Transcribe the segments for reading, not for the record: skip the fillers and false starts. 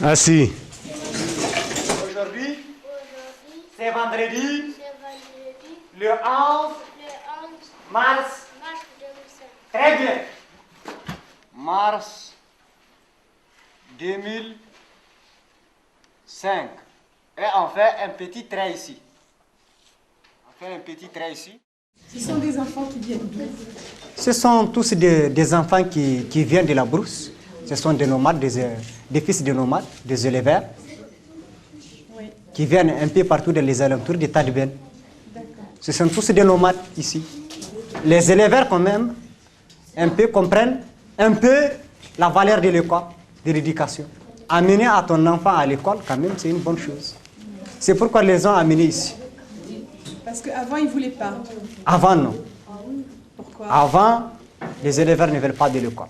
Ah si. Aujourd'hui, c'est vendredi, le 11 mars. Très bien. Mars 2005. Et on fait un petit trait ici. On fait un petit trait ici. Ce sont des enfants qui viennent d'où? Ce sont tous des enfants qui viennent de la brousse. Ce sont des nomades, des fils de nomades, des éleveurs, Oui. qui viennent un peu partout dans les alentours de Tadben. Ce sont tous des nomades ici. Les éleveurs quand même, un peu comprennent un peu la valeur de l'école, de l'éducation. Amener à ton enfant à l'école, quand même, c'est une bonne chose. C'est pourquoi les ont amenés ici. Parce qu'avant, ils ne voulaient pas. Avant, non. Pourquoi? Avant, les éleveurs ne veulent pas de l'école.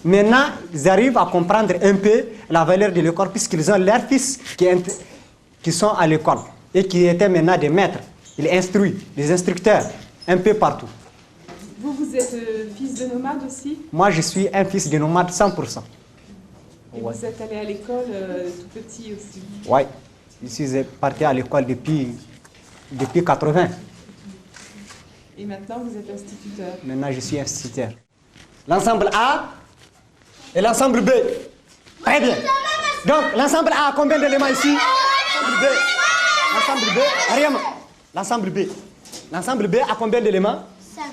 Maintenant, ils arrivent à comprendre un peu la valeur de l'école puisqu'ils ont leurs fils qui sont à l'école et qui étaient maintenant des maîtres. Ils instruisent, des instructeurs, un peu partout. Vous êtes fils de nomade aussi? Moi, je suis un fils de nomade 100%. Et vous êtes allé à l'école tout petit aussi? Oui, je suis parti à l'école depuis 80. Et maintenant, vous êtes instituteur? Maintenant, je suis instituteur. L'ensemble A et l'ensemble B. Très bien. Donc, l'ensemble A a combien d'éléments ici? L'ensemble B. Rien. L'ensemble B. L'ensemble B a combien d'éléments? 5.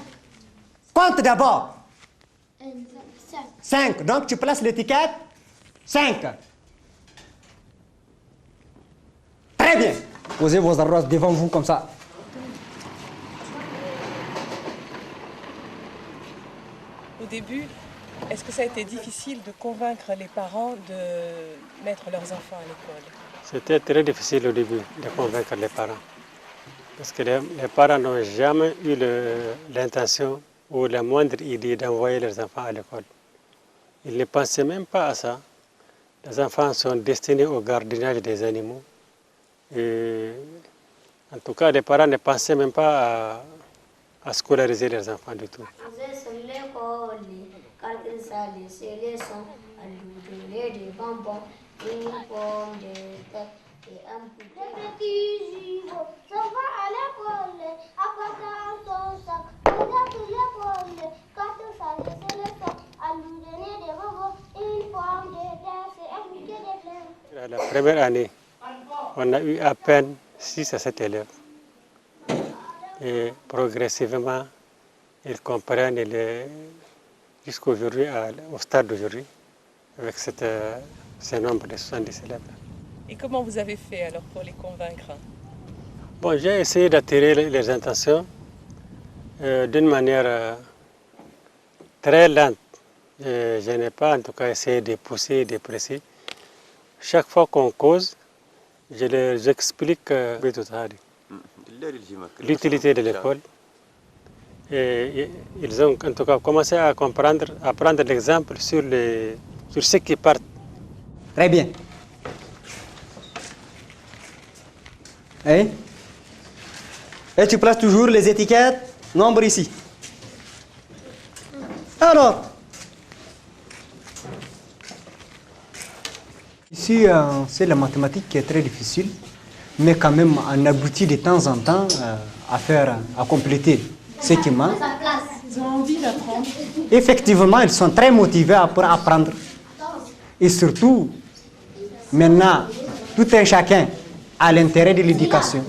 Compte d'abord. 5. 5. Donc, tu places l'étiquette 5. Très bien. Posez vos arroses devant vous comme ça. Au début, est-ce que ça a été difficile de convaincre les parents de mettre leurs enfants à l'école? C'était très difficile au début de convaincre les parents. Parce que les parents n'ont jamais eu l'intention ou la moindre idée d'envoyer leurs enfants à l'école. Ils ne pensaient même pas à ça. Les enfants sont destinés au gardiennage des animaux. Et en tout cas, les parents ne pensaient même pas à scolariser leurs enfants du tout. La première année, on a eu à peine 6 à 7 élèves. Et progressivement, ils comprennent jusqu'aujourd'hui, au stade d'aujourd'hui, avec ce nombre de 70 élèves. Et comment vous avez fait alors pour les convaincre? Bon, j'ai essayé d'attirer les intentions d'une manière très lente. Je n'ai pas en tout cas essayé de pousser, de presser. Chaque fois qu'on cause, je leur explique l'utilité de l'école. Et ils ont en tout cas commencé à comprendre, à prendre l'exemple sur ceux qui partent. Très bien. Hein? Et tu places toujours les étiquettes, nombre ici. Alors, ici, c'est la mathématique qui est très difficile, mais quand même, on aboutit de temps en temps à compléter ce qui manque. Ils ont envie d'apprendre. Effectivement, ils sont très motivés pour apprendre. Et surtout, maintenant, tout un chacun a l'intérêt de l'éducation.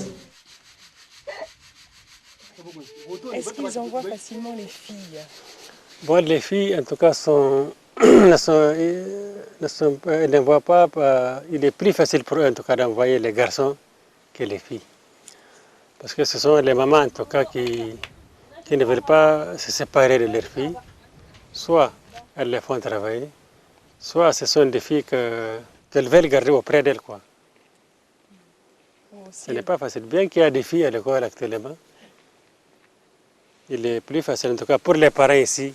Est-ce qu'ils envoient facilement les filles? Bon, les filles, en tout cas, ne voient pas. Il est plus facile pour eux, en tout cas, d'envoyer les garçons que les filles. Parce que ce sont les mamans en tout cas qui ne veulent pas se séparer de leurs filles. Soit elles les font travailler, soit ce sont des filles qu'elles veulent garder auprès d'elles, quoi. Ce n'est pas facile. Bien qu'il y a des filles à l'école actuellement, il est plus facile, en tout cas pour les parents ici,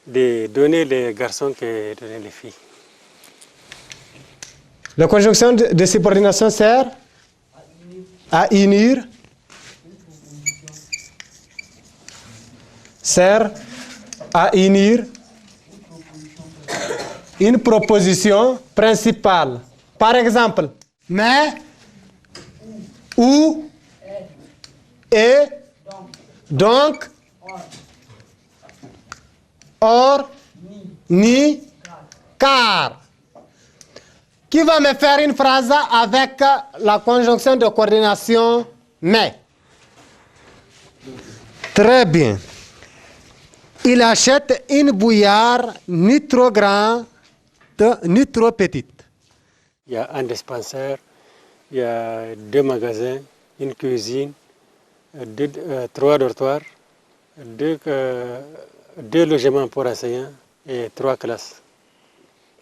de donner les garçons que de donner les filles. La conjonction de subordination sert à unir, une proposition principale. Par exemple, mais, ou, et, donc, or, ni, car. Qui va me faire une phrase avec la conjonction de coordination mais? Très bien. Il achète une bouillarde ni trop grande ni trop petite. Il y a un dispensaire, il y a 2 magasins, une cuisine, 3 dortoirs, 2 logements pour enseignants et 3 classes.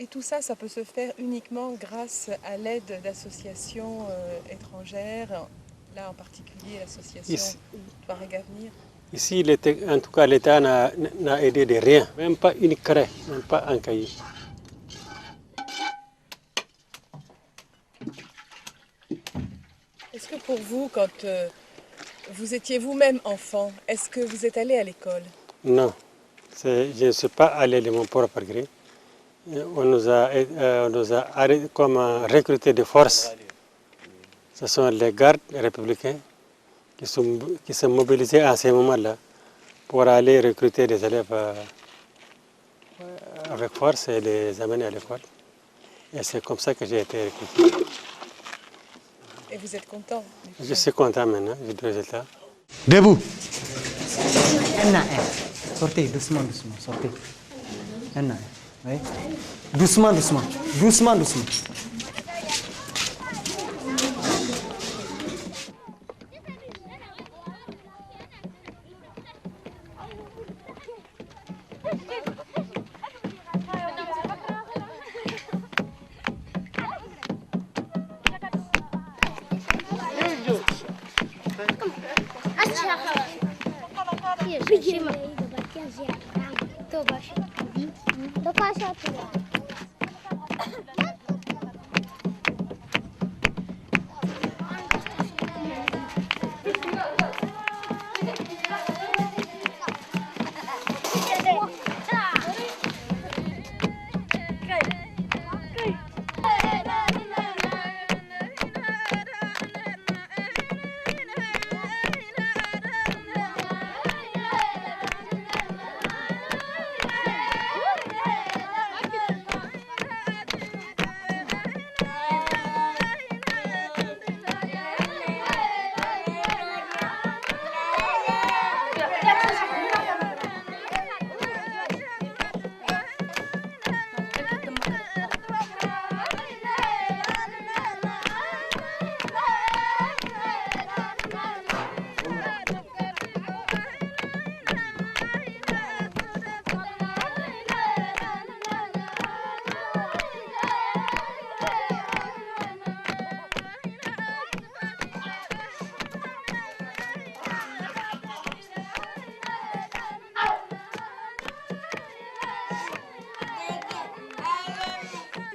Et tout ça, ça peut se faire uniquement grâce à l'aide d'associations étrangères, là en particulier l'association Touareg Avenir. Ici, en tout cas, l'État n'a aidé de rien, même pas une craie, même pas un cahier. Est-ce que pour vous, quand vous étiez vous-même enfant, est-ce que vous êtes allé à l'école? Non, je ne suis pas allé de mon propre gré. On nous a comme recrutés de force. Ce sont les gardes républicains qui sont mobilisés à ce moment-là pour aller recruter des élèves avec force et les amener à l'école. Et c'est comme ça que j'ai été recruté. Et vous êtes content? Je suis content maintenant, j'ai des résultats. Debout. Sortez, doucement, doucement, sortez. Oui. Doucement, doucement, doucement, doucement.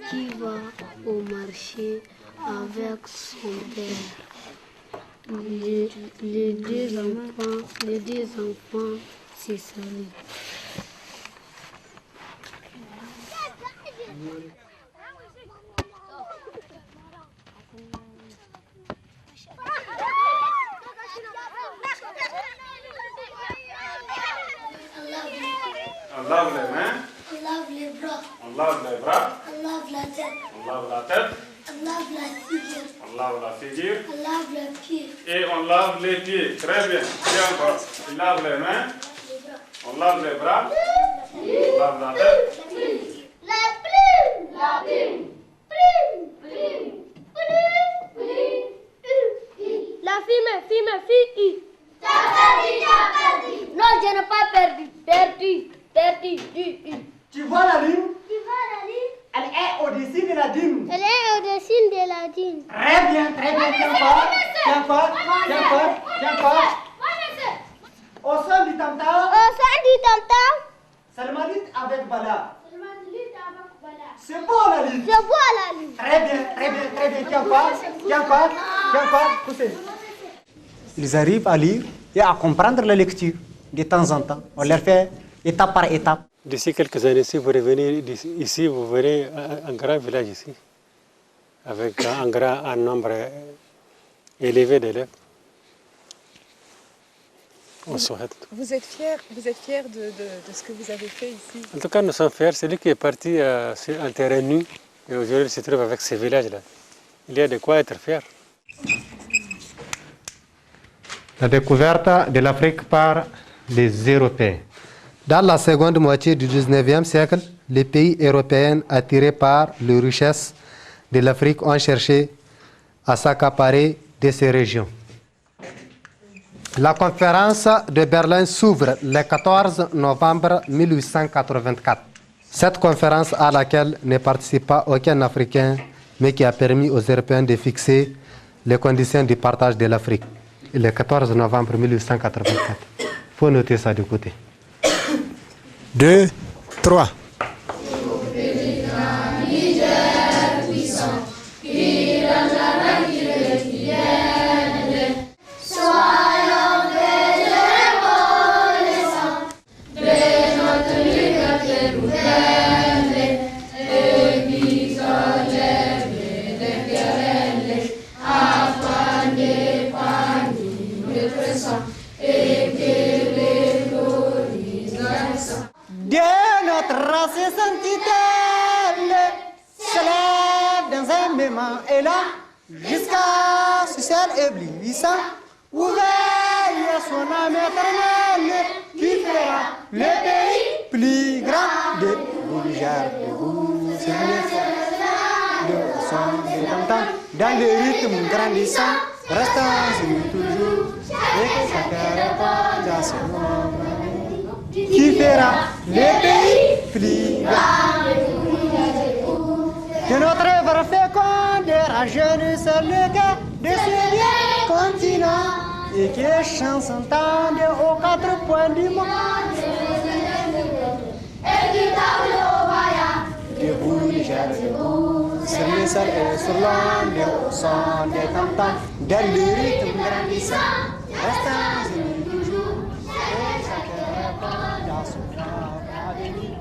Qui va au marché avec son père? Les deux enfants se saluent. On lave les mains, On lave les bras, on lave les bras, on lave la tête, on lave la tête, on lave la figure, on lave la figure on lave les pieds, et on lave les pieds. Très bien. Bien encore. On lave les mains, on lave les bras, on lave la tête. la plume, plume, plume, plume, plume, la Fille. Tu as perdu. Non, je n'ai pas perdu. Perdu. Tu vois la lune? Tu vois la lune? Elle est au-dessus de la dune. Elle est au-dessus de la dune. Très bien. Tiens fort. Au son du tam-tam. Salmanit avec Bala. C'est beau la lune. Très bien. Tiens fort. Poussez. Ils arrivent à lire et à comprendre la lecture de temps en temps. On leur fait étape par étape. D'ici quelques années, si vous revenez ici, vous verrez un grand village ici, avec un nombre élevé d'élèves. On souhaite. Vous êtes fiers de ce que vous avez fait ici? En tout cas, nous sommes fiers. Celui qui est parti sur un terrain nu et aujourd'hui il se trouve avec ces villages-là. Il y a de quoi être fier. La découverte de l'Afrique par les Européens. Dans la seconde moitié du 19e siècle, les pays européens attirés par les richesses de l'Afrique ont cherché à s'accaparer de ces régions. La conférence de Berlin s'ouvre le 14 novembre 1884. Cette conférence à laquelle ne participe pas aucun Africain, mais qui a permis aux Européens de fixer les conditions du partage de l'Afrique. Le 14 novembre 1884. Il faut noter ça de côté. 2, 3. Et là, jusqu'à ce ciel éblouissant, ouvert son âme éternelle, qui fera le pays plus grand de Bougère, de vous, le son de tam-tam, dans le rythme grandissant, restant sur toujours, et que ça ne pas dans ce monde, qui fera le pays plus grand. Que notre œuvre féconde rajeunisse le cœur de ce vieux continent et que chants s'entendent aux quatre points du monde. Debout, Niger, debout, sur le sol et sur l'onde, au son des tam-tams, dans le rythme grandissant, restant unis toujours, et chacun répond dans son propre avenir.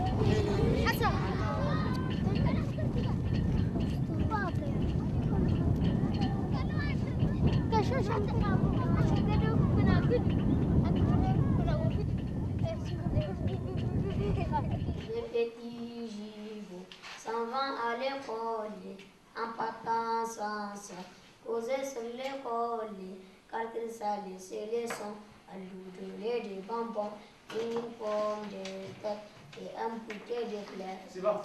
Les petits gigots s'en vont à l'école, en partant sans ça, causer sur l'école, car ils savent ses leçons, à lui donner des bonbons, une pomme de tête et un bouquet de fleurs.